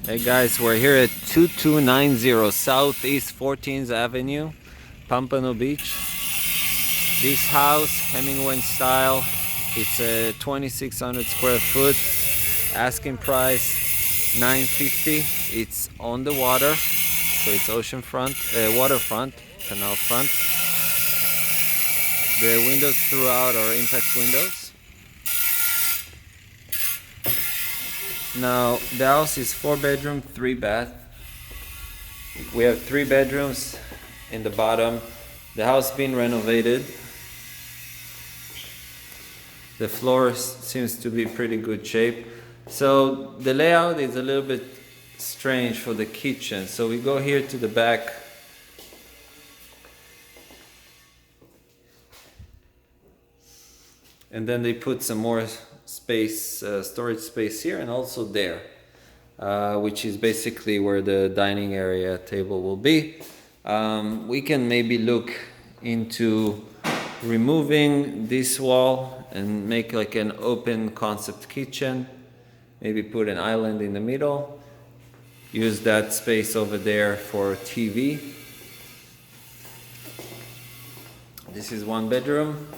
Hey guys, we're here at 2290 Southeast 14th Avenue, Pompano Beach. This house, Hemingway style, it's a 2600 square foot, asking price $950. It's on the water, so it's oceanfront, waterfront, canal front. The windows throughout are impact windows. Now the house is 4 bedroom, 3 bath. We have 3 bedrooms in the bottom. The house been renovated. The floor seems to be pretty good shape. So the layout is a little bit strange for the kitchen. So we go here to the back. And then they put some more space, storage space here and also there, which is basically where the dining area table will be. We can maybe look into removing this wall and make like an open concept kitchen. Maybe put an island in the middle. Use that space over there for TV. This is 1 bedroom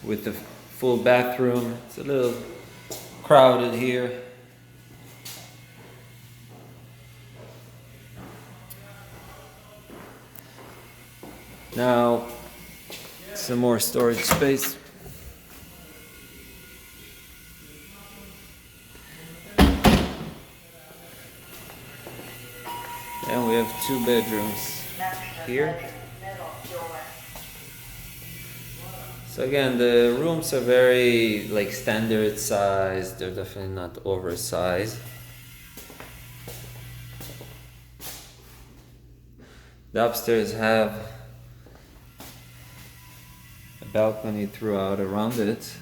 with the full bathroom. It's a little crowded here. Now, some more storage space. And we have 2 bedrooms here. So again, the rooms are very like standard size. They're definitely not oversized. The upstairs have a balcony throughout around it.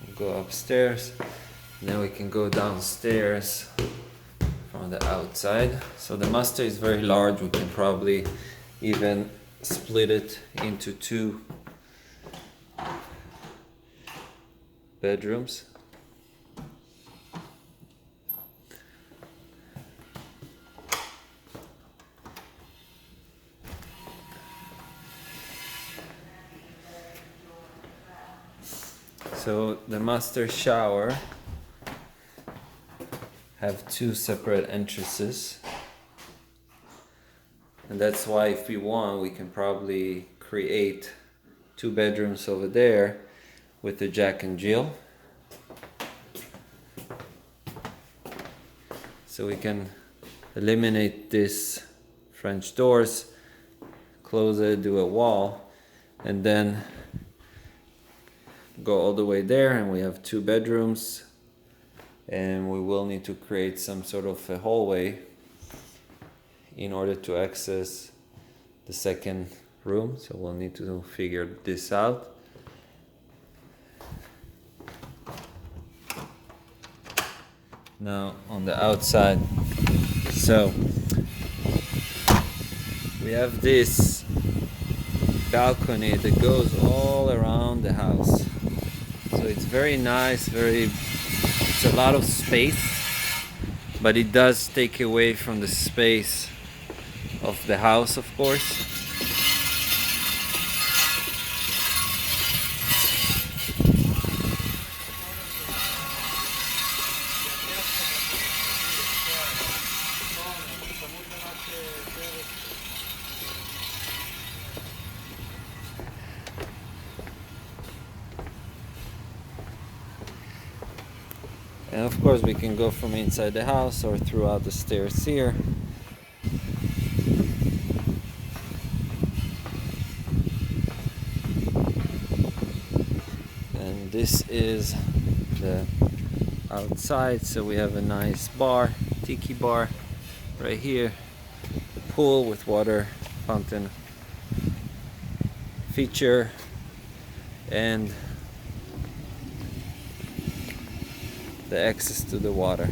We'll go upstairs. Then we can go downstairs from the outside. So the master is very large. We can probably even split it into 2 bedrooms. So the master shower have 2 separate entrances, and that's why if we want we can probably create 2 bedrooms over there with the Jack and Jill. So we can eliminate this French doors, close it, do a wall, and then go all the way there, and we have 2 bedrooms. And we will need to create some sort of a hallway in order to access the second room. So we'll need to figure this out. Now on the outside, so we have this balcony that goes all around the house. So it's very nice, it's a lot of space, but it does take away from the space of the house, of course. And of course we can go from inside the house or throughout the stairs here. And this is the outside, so we have a nice bar, tiki bar right here. The pool with water fountain feature, and the access to the water.